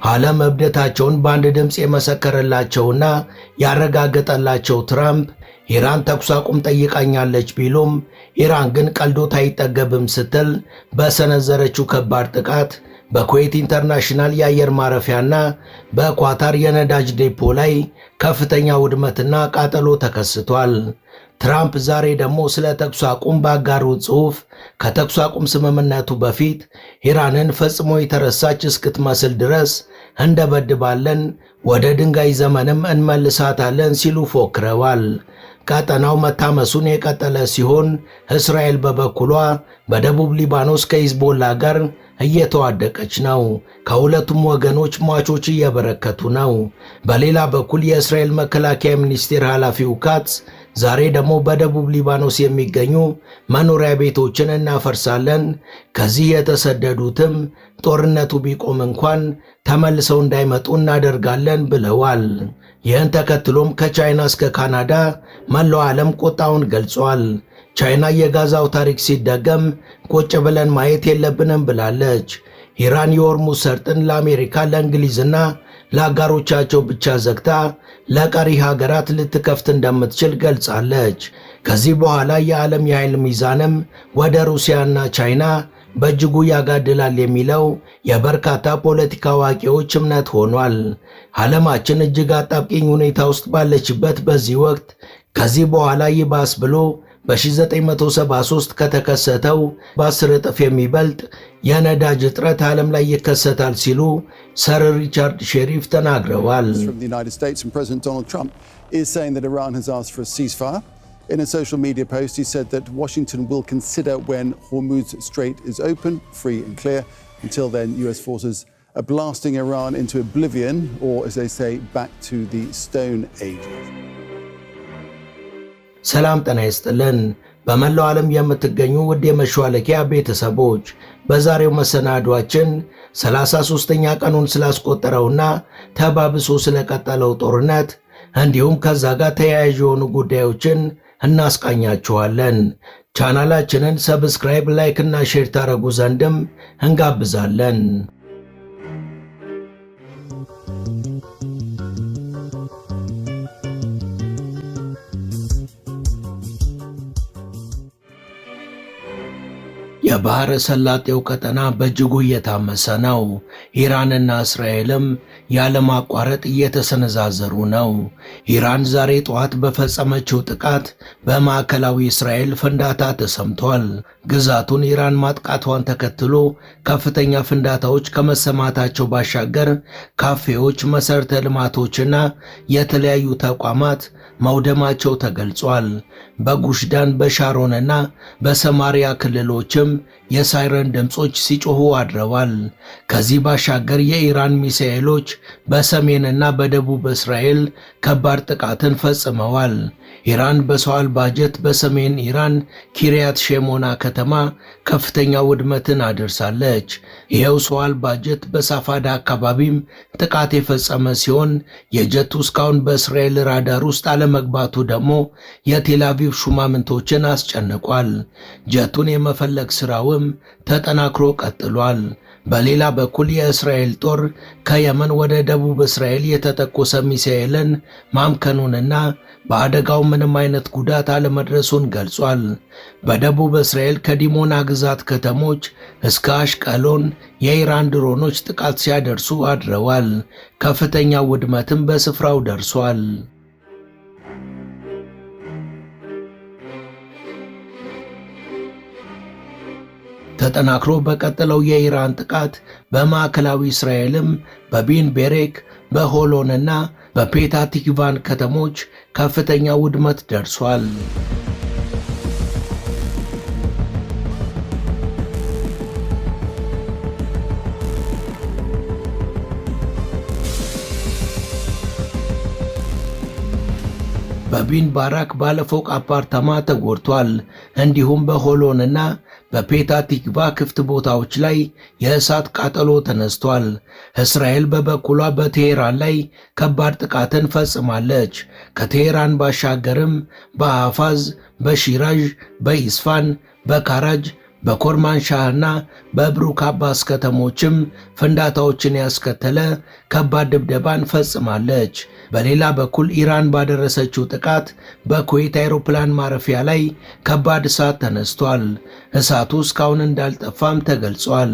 ዓለም እብደታቸውን በአንድ ድምፅ የመሰከረላቸውና ያረጋገጠላቸው ትራምፕ ኢራን ተኩስ አቁም ጠይቃኛለች ቢሉም ኢራን ግን ቀልዶት አይጠገብም ስትል በሰነዘረችው ከባድ ጥቃት በኩዌት ኢንተርናሽናል የአየር ማረፊያና በኳታር የነዳጅ ዴፖ ላይ ከፍተኛ ውድመትና ቃጠሎ ተከስቷል። ትራምፕ ዛሬ ደግሞ ስለ ተኩስ አቁም ባጋሩት ጽሑፍ ከተኩስ አቁም ስምምነቱ በፊት ኢራንን ፈጽሞ የተረሳች እስክትመስል ድረስ እንደበድባለን፣ ወደ ድንጋይ ዘመንም እንመልሳታለን ሲሉ ፎክረዋል። ቀጠናው መታመሱን የቀጠለ ሲሆን እስራኤል በበኩሏ በደቡብ ሊባኖስ ከሂዝቦላ ጋር እየተዋደቀች ነው። ከሁለቱም ወገኖች ሟቾች እየበረከቱ ነው። በሌላ በኩል የእስራኤል መከላከያ ሚኒስቴር ኃላፊው ካትስ ዛሬ ደግሞ በደቡብ ሊባኖስ የሚገኙ መኖሪያ ቤቶችን እናፈርሳለን፣ ከዚህ የተሰደዱትም ጦርነቱ ቢቆም እንኳን ተመልሰው እንዳይመጡ እናደርጋለን ብለዋል። ይህን ተከትሎም ከቻይና እስከ ካናዳ መላው ዓለም ቁጣውን ገልጿል። ቻይና የጋዛው ታሪክ ሲደገም ቁጭ ብለን ማየት የለብንም ብላለች። ኢራን የሆርሙዝ ሰርጥን ለአሜሪካ ለእንግሊዝና ለአጋሮቻቸው ብቻ ዘግታ ለቀሪ ሀገራት ልትከፍት እንደምትችል ገልጻለች። ከዚህ በኋላ የዓለም የኃይል ሚዛንም ወደ ሩሲያና ቻይና በእጅጉ ያጋድላል የሚለው የበርካታ ፖለቲካ አዋቂዎች እምነት ሆኗል። ዓለማችን እጅግ አጣብቂኝ ሁኔታ ውስጥ ባለችበት በዚህ ወቅት ከዚህ በኋላ ይባስ ብሎ በ1973 ከተከሰተው በ10 እጥፍ የሚበልጥ የነዳጅ እጥረት ዓለም ላይ ይከሰታል ሲሉ ሰር ሪቻርድ ሼሪፍ ተናግረዋል። In a social media post, he said that Washington will consider when Hormuz Strait is open, free and clear. Until then, US forces are blasting Iran into oblivion, or as they say, back to the Stone Age. ሰላም ጤና ይስጥልን። በመላው ዓለም የምትገኙ ውድ የመሿለኪያ ቤተሰቦች በዛሬው መሰናዷችን 33ኛ ቀኑን ስላስቆጠረውና ተባብሶ ስለቀጠለው ጦርነት እንዲሁም ከዛ ጋር ተያያዥ የሆኑ ጉዳዮችን እናስቃኛችኋለን። ቻናላችንን ሰብስክራይብ፣ ላይክ እና ሼር ታረጉ ዘንድም እንጋብዛለን። የባህረ ሰላጤው ቀጠና በእጅጉ እየታመሰ ነው። ኢራንና እስራኤልም ያለማቋረጥ እየተሰነዛዘሩ ነው። ኢራን ዛሬ ጠዋት በፈጸመችው ጥቃት በማዕከላዊ እስራኤል ፍንዳታ ተሰምቷል። ግዛቱን ኢራን ማጥቃቷን ተከትሎ ከፍተኛ ፍንዳታዎች ከመሰማታቸው ባሻገር ካፌዎች፣ መሠረተ ልማቶችና የተለያዩ ተቋማት መውደማቸው ተገልጿል። በጉሽዳን በሻሮንና በሰማሪያ ክልሎችም የሳይረን ድምጾች ሲጮሁ አድረዋል። ከዚህ ባሻገር የኢራን ሚሳኤሎች በሰሜንና በደቡብ እስራኤል ከባድ ጥቃትን ፈጽመዋል። ኢራን በሰው አልባ ጀት በሰሜን ኢራን ኪሪያት ሼሞና ከተማ ከፍተኛ ውድመትን አድርሳለች። ይሄው ሰው አልባ ጀት በሳፋዳ አካባቢም ጥቃት የፈጸመ ሲሆን የጀቱ እስካሁን በእስራኤል ራዳር ውስጥ አለመግባቱ ደግሞ የቴል አቪቭ ሹማምንቶችን አስጨንቋል። ጀቱን የመፈለግ ሥራውም ተጠናክሮ ቀጥሏል። በሌላ በኩል የእስራኤል ጦር ከየመን ወደ ደቡብ እስራኤል የተተኮሰ ሚሳኤልን ማምከኑንና በአደጋው ምንም አይነት ጉዳት አለመድረሱን ገልጿል። በደቡብ እስራኤል ከዲሞና ግዛት ከተሞች እስከ አሽቀሎን የኢራን ድሮኖች ጥቃት ሲያደርሱ አድረዋል። ከፍተኛ ውድመትም በስፍራው ደርሷል። ተጠናክሮ በቀጠለው የኢራን ጥቃት በማዕከላዊ እስራኤልም በቢን ቤሬክ፣ በሆሎንና በፔታ ቲክቫን ከተሞች ከፍተኛ ውድመት ደርሷል። በቢን ባራክ ባለፎቅ አፓርታማ ተጎድቷል። እንዲሁም በሆሎንና በፔታ ቲክቫ ክፍት ቦታዎች ላይ የእሳት ቃጠሎ ተነስቷል። እስራኤል በበኩሏ በቴሄራን ላይ ከባድ ጥቃትን ፈጽማለች። ከቴሄራን ባሻገርም በአፋዝ፣ በሺራዥ፣ በኢስፋን፣ በካራጅ፣ በኮርማንሻህና በብሩክ አባስ ከተሞችም ፍንዳታዎችን ያስከተለ ከባድ ድብደባን ፈጽማለች። በሌላ በኩል ኢራን ባደረሰችው ጥቃት በኩዌት አውሮፕላን ማረፊያ ላይ ከባድ እሳት ተነስቷል። እሳቱ እስካሁን እንዳልጠፋም ተገልጿል።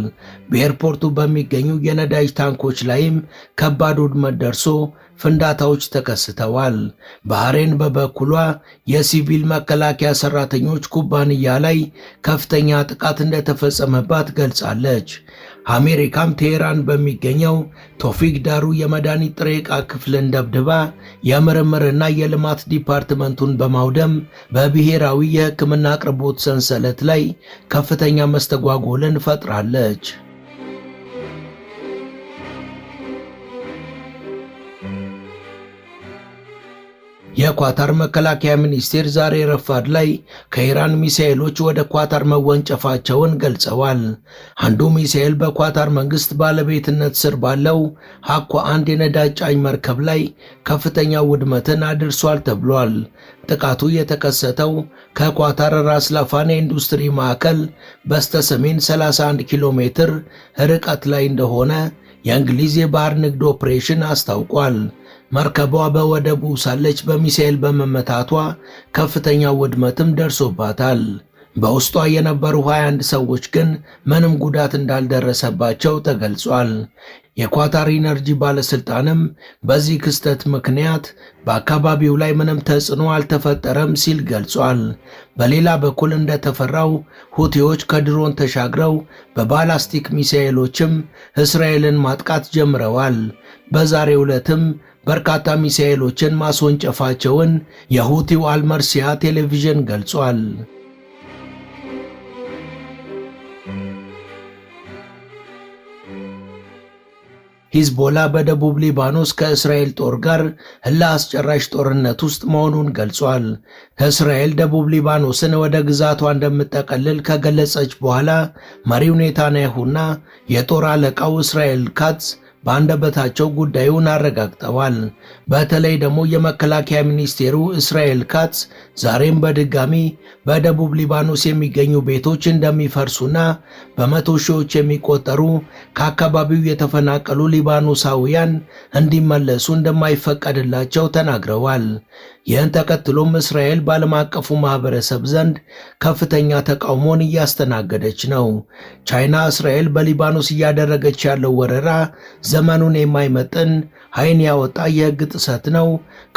በኤርፖርቱ በሚገኙ የነዳጅ ታንኮች ላይም ከባድ ውድመት ደርሶ ፍንዳታዎች ተከስተዋል። ባህሬን በበኩሏ የሲቪል መከላከያ ሰራተኞች ኩባንያ ላይ ከፍተኛ ጥቃት እንደተፈጸመባት ገልጻለች። አሜሪካም ቴሄራን በሚገኘው ቶፊቅ ዳሩ የመድኃኒት ጥሬ ዕቃ ክፍልን ደብድባ የምርምርና የልማት ዲፓርትመንቱን በማውደም በብሔራዊ የሕክምና አቅርቦት ሰንሰለት ላይ ከፍተኛ መስተጓጎልን ፈጥራለች። የኳታር መከላከያ ሚኒስቴር ዛሬ ረፋድ ላይ ከኢራን ሚሳኤሎች ወደ ኳታር መወንጨፋቸውን ገልጸዋል። አንዱ ሚሳኤል በኳታር መንግስት ባለቤትነት ስር ባለው ሐኳ አንድ የነዳጅ ጫኝ መርከብ ላይ ከፍተኛ ውድመትን አድርሷል ተብሏል። ጥቃቱ የተከሰተው ከኳታር ራስ ላፋን የኢንዱስትሪ ማዕከል በስተሰሜን 31 ኪሎ ሜትር ርቀት ላይ እንደሆነ የእንግሊዝ የባህር ንግድ ኦፕሬሽን አስታውቋል። መርከቧ በወደቡ ሳለች በሚሳኤል በመመታቷ ከፍተኛ ውድመትም ደርሶባታል። በውስጧ የነበሩ 21 ሰዎች ግን ምንም ጉዳት እንዳልደረሰባቸው ተገልጿል። የኳታር ኢነርጂ ባለስልጣንም በዚህ ክስተት ምክንያት በአካባቢው ላይ ምንም ተጽዕኖ አልተፈጠረም ሲል ገልጿል። በሌላ በኩል እንደተፈራው ሁቲዎች ከድሮን ተሻግረው በባላስቲክ ሚሳኤሎችም እስራኤልን ማጥቃት ጀምረዋል። በዛሬው ዕለትም በርካታ ሚሳኤሎችን ማስወንጨፋቸውን የሁቲው አልመርሲያ ቴሌቪዥን ገልጿል። ሂዝቦላ በደቡብ ሊባኖስ ከእስራኤል ጦር ጋር እልህ አስጨራሽ ጦርነት ውስጥ መሆኑን ገልጿል። እስራኤል ደቡብ ሊባኖስን ወደ ግዛቷ እንደምጠቀልል ከገለጸች በኋላ መሪው ኔታንያሁና የጦር አለቃው እስራኤል ካትዝ በአንደበታቸው ጉዳዩን አረጋግጠዋል። በተለይ ደግሞ የመከላከያ ሚኒስቴሩ እስራኤል ካትዝ ዛሬም በድጋሚ በደቡብ ሊባኖስ የሚገኙ ቤቶች እንደሚፈርሱና በመቶ ሺዎች የሚቆጠሩ ከአካባቢው የተፈናቀሉ ሊባኖሳውያን እንዲመለሱ እንደማይፈቀድላቸው ተናግረዋል። ይህን ተከትሎም እስራኤል በዓለም አቀፉ ማህበረሰብ ዘንድ ከፍተኛ ተቃውሞን እያስተናገደች ነው። ቻይና እስራኤል በሊባኖስ እያደረገች ያለው ወረራ ዘመኑን የማይመጥን ዓይን ያወጣ የሕግ ጥሰት ነው፣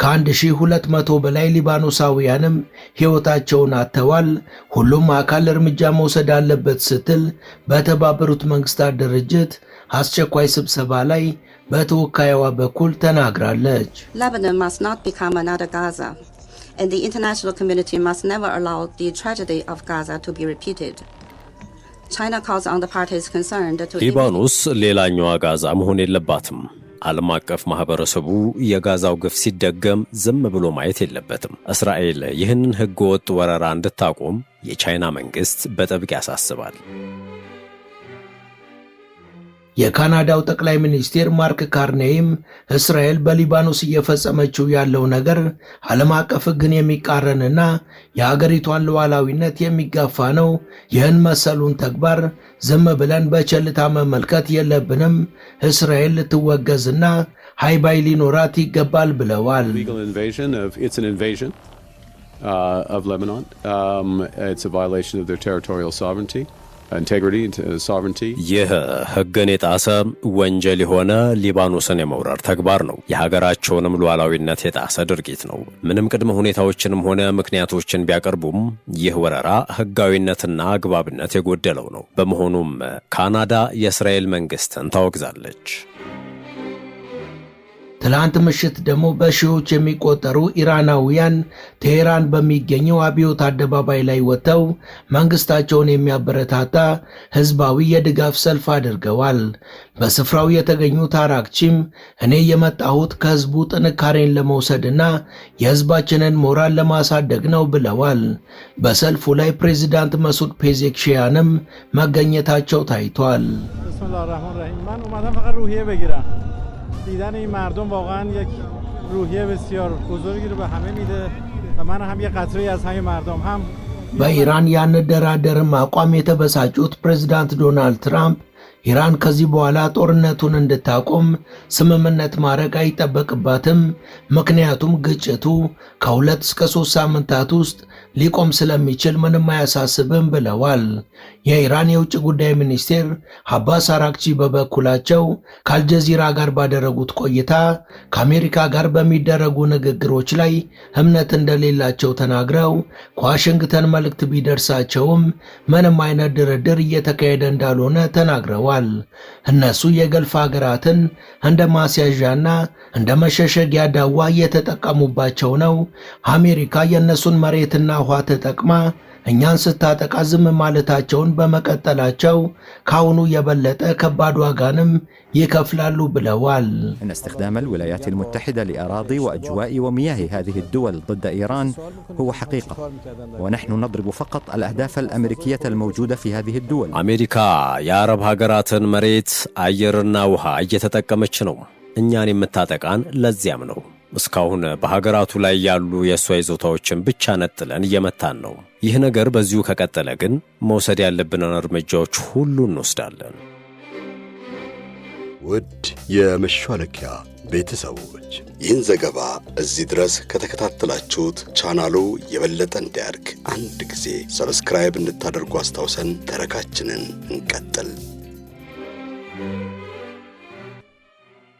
ከ1200 በላይ ሊባኖሳውያንም ሕይወታቸውን አጥተዋል፣ ሁሉም አካል እርምጃ መውሰድ አለበት ስትል በተባበሩት መንግስታት ድርጅት አስቸኳይ ስብሰባ ላይ በተወካይዋ በኩል ተናግራለች። Lebanon must not become another Gaza, and the international community must never allow the tragedy of Gaza to be repeated. China calls on the parties concerned to ሊባኖስ ሌላኛዋ ጋዛ መሆን የለባትም። ዓለም አቀፍ ማህበረሰቡ የጋዛው ግፍ ሲደገም ዝም ብሎ ማየት የለበትም። እስራኤል ይህንን ህገወጥ ወረራ እንድታቆም የቻይና መንግስት በጥብቅ ያሳስባል። የካናዳው ጠቅላይ ሚኒስትር ማርክ ካርኔይም እስራኤል በሊባኖስ እየፈጸመችው ያለው ነገር ዓለም አቀፍ ሕግን የሚቃረንና የሀገሪቷን ሉዓላዊነት የሚጋፋ ነው። ይህን መሰሉን ተግባር ዝም ብለን በቸልታ መመልከት የለብንም። እስራኤል ልትወገዝና ሃይባይ ሊኖራት ይገባል ብለዋል። Of Lebanon. It's a violation of their territorial sovereignty. Integrity and sovereignty. ይህ ሕግን የጣሰ ወንጀል የሆነ ሊባኖስን የመውረር ተግባር ነው። የሀገራቸውንም ሉዓላዊነት የጣሰ ድርጊት ነው። ምንም ቅድመ ሁኔታዎችንም ሆነ ምክንያቶችን ቢያቀርቡም ይህ ወረራ ሕጋዊነትና አግባብነት የጎደለው ነው። በመሆኑም ካናዳ የእስራኤል መንግስትን ታወግዛለች። ትላንት ምሽት ደግሞ በሺዎች የሚቆጠሩ ኢራናውያን ቴሄራን በሚገኘው አብዮት አደባባይ ላይ ወጥተው መንግስታቸውን የሚያበረታታ ህዝባዊ የድጋፍ ሰልፍ አድርገዋል። በስፍራው የተገኙት አራክቺም እኔ የመጣሁት ከህዝቡ ጥንካሬን ለመውሰድና የህዝባችንን ሞራል ለማሳደግ ነው ብለዋል። በሰልፉ ላይ ፕሬዚዳንት መሱድ ፔዜክሺያንም መገኘታቸው ታይቷል። دیدن این مردم واقعا یک روحیه بسیار بزرگی رو به همه میده و من هم یه قطره از همین مردم هم በኢራን ያንደራደርም አቋም የተበሳጩት ፕሬዝዳንት ዶናልድ ትራምፕ ኢራን ከዚህ በኋላ ጦርነቱን እንድታቆም ስምምነት ማድረግ አይጠበቅባትም፣ ምክንያቱም ግጭቱ ከ2 እስከ 3 ሳምንታት ውስጥ ሊቆም ስለሚችል ምንም አያሳስብም ብለዋል። የኢራን የውጭ ጉዳይ ሚኒስቴር አባስ አራግቺ በበኩላቸው ከአልጀዚራ ጋር ባደረጉት ቆይታ ከአሜሪካ ጋር በሚደረጉ ንግግሮች ላይ እምነት እንደሌላቸው ተናግረው ከዋሽንግተን መልእክት ቢደርሳቸውም ምንም አይነት ድርድር እየተካሄደ እንዳልሆነ ተናግረዋል። እነሱ የገልፍ ሀገራትን እንደ ማስያዣና እንደ መሸሸጊያ ዳዋ እየተጠቀሙባቸው ነው። አሜሪካ የእነሱን መሬትና ውሃ ተጠቅማ እኛን ስታጠቃ ዝም ማለታቸውን በመቀጠላቸው ካሁኑ የበለጠ ከባድ ዋጋንም ይከፍላሉ ብለዋል። إن استخدام الولايات المتحدة لأراضي وأجواء ومياه هذه الدول ضد إيران هو حقيقة، ونحن نضرب فقط الأهداف الأمريكية الموجودة في هذه الدول. አሜሪካ የአረብ ሀገራትን መሬት አየርና ውሃ እየተጠቀመች ነው። እኛን የምታጠቃን ለዚያም ነው። እስካሁን በሀገራቱ ላይ ያሉ የእሷ ይዞታዎችን ብቻ ነጥለን እየመታን ነው። ይህ ነገር በዚሁ ከቀጠለ ግን መውሰድ ያለብንን እርምጃዎች ሁሉ እንወስዳለን። ውድ የመሿለኪያ ቤተሰቦች ይህን ዘገባ እዚህ ድረስ ከተከታተላችሁት ቻናሉ የበለጠ እንዲያድግ አንድ ጊዜ ሰብስክራይብ እንድታደርጉ አስታውሰን ተረካችንን እንቀጥል።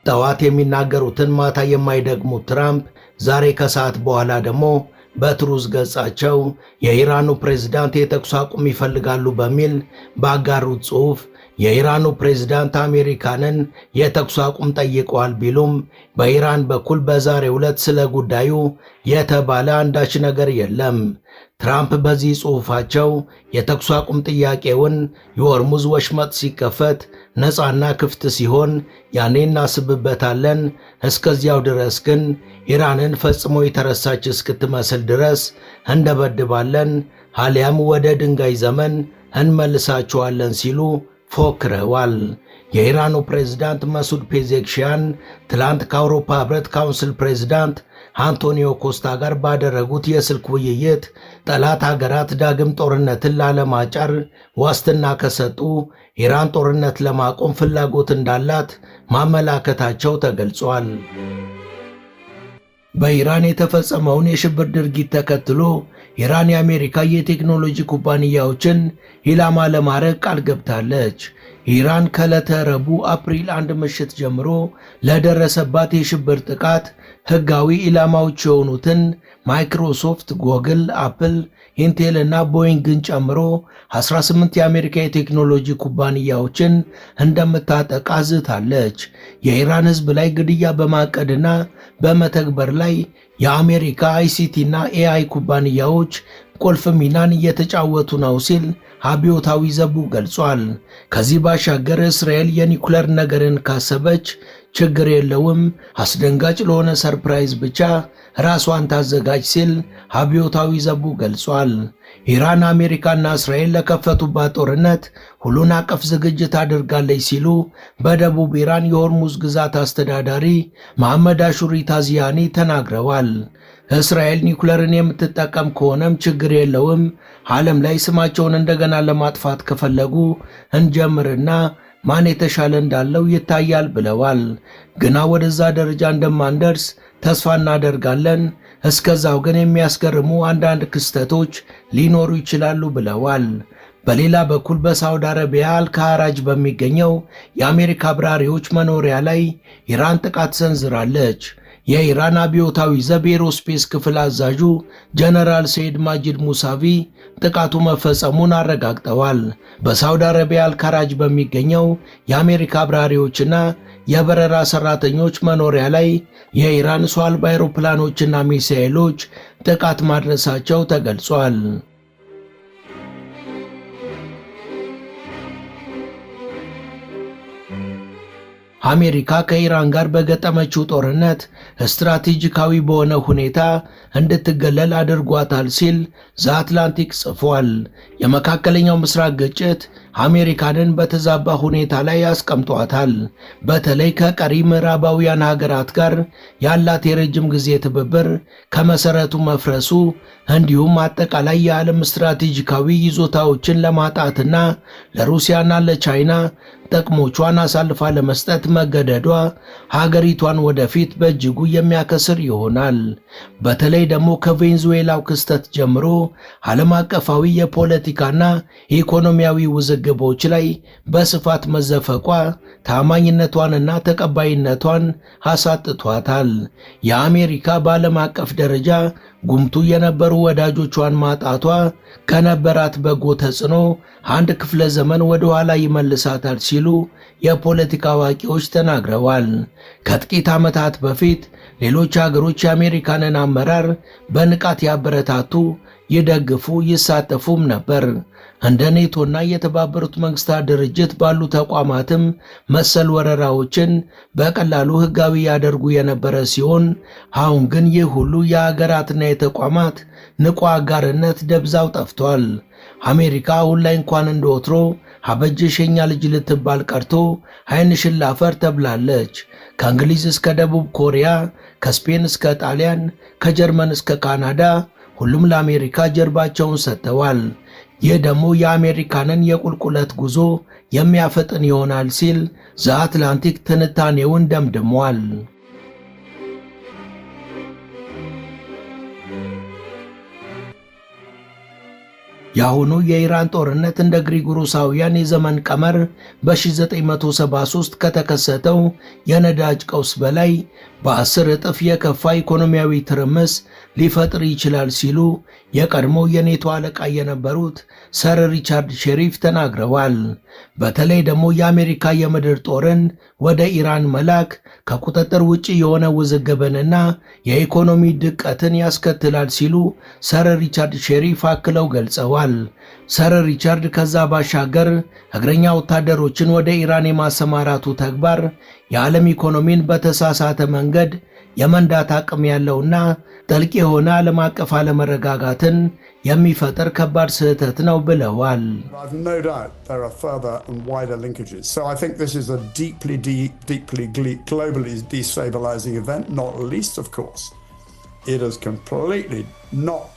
ጠዋት የሚናገሩትን ማታ የማይደግሙት ትራምፕ ዛሬ ከሰዓት በኋላ ደግሞ በትሩዝ ገጻቸው የኢራኑ ፕሬዝዳንት የተኩስ አቁም ይፈልጋሉ በሚል ባጋሩት ጽሑፍ የኢራኑ ፕሬዝዳንት አሜሪካንን የተኩስ አቁም ጠይቀዋል ቢሉም በኢራን በኩል በዛሬው ዕለት ስለ ጉዳዩ የተባለ አንዳች ነገር የለም። ትራምፕ በዚህ ጽሑፋቸው የተኩስ አቁም ጥያቄውን የሆርሙዝ ወሽመጥ ሲከፈት ነፃና ክፍት ሲሆን ያኔ እናስብበታለን፣ እስከዚያው ድረስ ግን ኢራንን ፈጽሞ የተረሳች እስክትመስል ድረስ እንደበድባለን፣ አሊያም ወደ ድንጋይ ዘመን እንመልሳቸዋለን ሲሉ ፎክረዋል። የኢራኑ ፕሬዝዳንት መሱድ ፔዜክሺያን ትላንት ከአውሮፓ ህብረት ካውንስል ፕሬዝዳንት አንቶኒዮ ኮስታ ጋር ባደረጉት የስልክ ውይይት ጠላት ሀገራት ዳግም ጦርነትን ላለማጫር ዋስትና ከሰጡ ኢራን ጦርነት ለማቆም ፍላጎት እንዳላት ማመላከታቸው ተገልጿል። በኢራን የተፈጸመውን የሽብር ድርጊት ተከትሎ ኢራን የአሜሪካ የቴክኖሎጂ ኩባንያዎችን ኢላማ ለማድረግ ቃል ገብታለች። ኢራን ከዕለተ ረቡዕ አፕሪል 1 ምሽት ጀምሮ ለደረሰባት የሽብር ጥቃት ህጋዊ ኢላማዎች የሆኑትን ማይክሮሶፍት፣ ጎግል፣ አፕል፣ ኢንቴል እና ቦይንግን ጨምሮ 18 የአሜሪካ የቴክኖሎጂ ኩባንያዎችን እንደምታጠቃ ዝታለች። የኢራን ህዝብ ላይ ግድያ በማቀድና በመተግበር ላይ የአሜሪካ አይሲቲ እና ኤአይ ኩባንያዎች ቁልፍ ሚናን እየተጫወቱ ነው ሲል አብዮታዊ ዘቡ ገልጿል። ከዚህ ባሻገር እስራኤል የኒኩለር ነገርን ካሰበች ችግር የለውም፣ አስደንጋጭ ለሆነ ሰርፕራይዝ ብቻ ራሷን ታዘጋጅ ሲል አብዮታዊ ዘቡ ገልጿል። ኢራን አሜሪካና እስራኤል ለከፈቱባት ጦርነት ሁሉን አቀፍ ዝግጅት አድርጋለች ሲሉ በደቡብ ኢራን የሆርሙዝ ግዛት አስተዳዳሪ መሐመድ አሹሪ ታዚያኒ ተናግረዋል። እስራኤል ኒኩለርን የምትጠቀም ከሆነም ችግር የለውም፣ ዓለም ላይ ስማቸውን እንደገና ለማጥፋት ከፈለጉ እንጀምርና ማን የተሻለ እንዳለው ይታያል ብለዋል። ግና ወደዛ ደረጃ እንደማንደርስ ተስፋ እናደርጋለን። እስከዛው ግን የሚያስገርሙ አንዳንድ ክስተቶች ሊኖሩ ይችላሉ ብለዋል። በሌላ በኩል በሳውዲ አረቢያ አልካራጅ በሚገኘው የአሜሪካ አብራሪዎች መኖሪያ ላይ ኢራን ጥቃት ሰንዝራለች። የኢራን አብዮታዊ ዘብ ኤሮስፔስ ክፍል አዛዡ ጀነራል ሰይድ ማጂድ ሙሳቪ ጥቃቱ መፈጸሙን አረጋግጠዋል። በሳውዲ አረቢያ አልካራጅ በሚገኘው የአሜሪካ አብራሪዎችና የበረራ ሰራተኞች መኖሪያ ላይ የኢራን ሰው አልባ አውሮፕላኖችና ሚሳኤሎች ጥቃት ማድረሳቸው ተገልጿል። አሜሪካ ከኢራን ጋር በገጠመችው ጦርነት ስትራቴጂካዊ በሆነ ሁኔታ እንድትገለል አድርጓታል ሲል ዘ አትላንቲክ ጽፏል። የመካከለኛው ምስራቅ ግጭት አሜሪካንን በተዛባ ሁኔታ ላይ ያስቀምጧታል። በተለይ ከቀሪ ምዕራባውያን ሀገራት ጋር ያላት የረጅም ጊዜ ትብብር ከመሰረቱ መፍረሱ እንዲሁም አጠቃላይ የዓለም ስትራቴጂካዊ ይዞታዎችን ለማጣትና ለሩሲያና ለቻይና ጥቅሞቿን አሳልፋ ለመስጠት መገደዷ ሀገሪቷን ወደፊት በእጅጉ የሚያከስር ይሆናል። በተለይ ደግሞ ከቬንዙዌላው ክስተት ጀምሮ ዓለም አቀፋዊ የፖለቲካና ኢኮኖሚያዊ ውዝግቦች ላይ በስፋት መዘፈቋ ታማኝነቷንና ተቀባይነቷን አሳጥቷታል። የአሜሪካ በዓለም አቀፍ ደረጃ ጉምቱ የነበሩ ወዳጆቿን ማጣቷ ከነበራት በጎ ተጽዕኖ አንድ ክፍለ ዘመን ወደ ኋላ ይመልሳታል ሲሉ የፖለቲካ አዋቂዎች ተናግረዋል። ከጥቂት ዓመታት በፊት ሌሎች ሀገሮች የአሜሪካንን አመራር በንቃት ያበረታቱ፣ ይደግፉ፣ ይሳተፉም ነበር። እንደ ኔቶና የተባበሩት መንግስታት ድርጅት ባሉ ተቋማትም መሰል ወረራዎችን በቀላሉ ሕጋዊ ያደርጉ የነበረ ሲሆን አሁን ግን ይህ ሁሉ የሀገራትና የተቋማት ንቁ አጋርነት ደብዛው ጠፍቷል። አሜሪካ አሁን ላይ እንኳን እንደወትሮ አበጀሽ የኛ ልጅ ልትባል ቀርቶ ዓይንሽን ላፈር ተብላለች። ከእንግሊዝ እስከ ደቡብ ኮሪያ፣ ከስፔን እስከ ጣሊያን፣ ከጀርመን እስከ ካናዳ ሁሉም ለአሜሪካ ጀርባቸውን ሰጥተዋል። ይህ ደግሞ የአሜሪካንን የቁልቁለት ጉዞ የሚያፈጥን ይሆናል ሲል ዘ አትላንቲክ ትንታኔውን ደምድሟል። የአሁኑ የኢራን ጦርነት እንደ ግሪጎሮሳውያን የዘመን ቀመር በ1973 ከተከሰተው የነዳጅ ቀውስ በላይ በ10 እጥፍ የከፋ ኢኮኖሚያዊ ትርምስ ሊፈጥር ይችላል ሲሉ የቀድሞ የኔቶ አለቃ የነበሩት ሰር ሪቻርድ ሼሪፍ ተናግረዋል። በተለይ ደግሞ የአሜሪካ የምድር ጦርን ወደ ኢራን መላክ ከቁጥጥር ውጭ የሆነ ውዝግብንና የኢኮኖሚ ድቀትን ያስከትላል ሲሉ ሰር ሪቻርድ ሼሪፍ አክለው ገልጸዋል። ሰር ሪቻርድ ከዛ ባሻገር እግረኛ ወታደሮችን ወደ ኢራን የማሰማራቱ ተግባር የዓለም ኢኮኖሚን በተሳሳተ መንገድ የመንዳት አቅም ያለውና ጥልቅ የሆነ ዓለም አቀፍ አለመረጋጋትን የሚፈጥር ከባድ ስህተት ነው ብለዋል።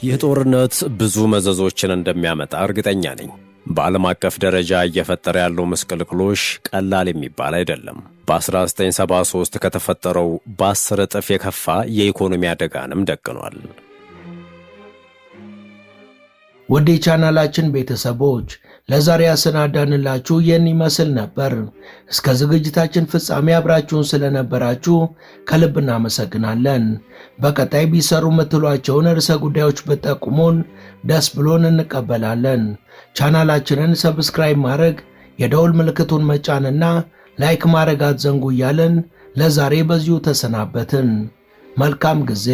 ይህ ጦርነት ብዙ መዘዞችን እንደሚያመጣ እርግጠኛ ነኝ። በዓለም አቀፍ ደረጃ እየፈጠረ ያለው ምስቅልቅሎሽ ቀላል የሚባል አይደለም። በ1973 ከተፈጠረው በ10 እጥፍ የከፋ የኢኮኖሚ አደጋንም ደቅኗል። ወደ ቻናላችን ቤተሰቦች ለዛሬ ያሰናዳንላችሁ ይህን ይመስል ነበር። እስከ ዝግጅታችን ፍጻሜ አብራችሁን ስለነበራችሁ ከልብ እናመሰግናለን። በቀጣይ ቢሰሩ የምትሏቸውን ርዕሰ ጉዳዮች ብትጠቁሙን ደስ ብሎን እንቀበላለን። ቻናላችንን ሰብስክራይብ ማድረግ፣ የደውል ምልክቱን መጫንና ላይክ ማድረግ አትዘንጉ እያልን ለዛሬ በዚሁ ተሰናበትን። መልካም ጊዜ።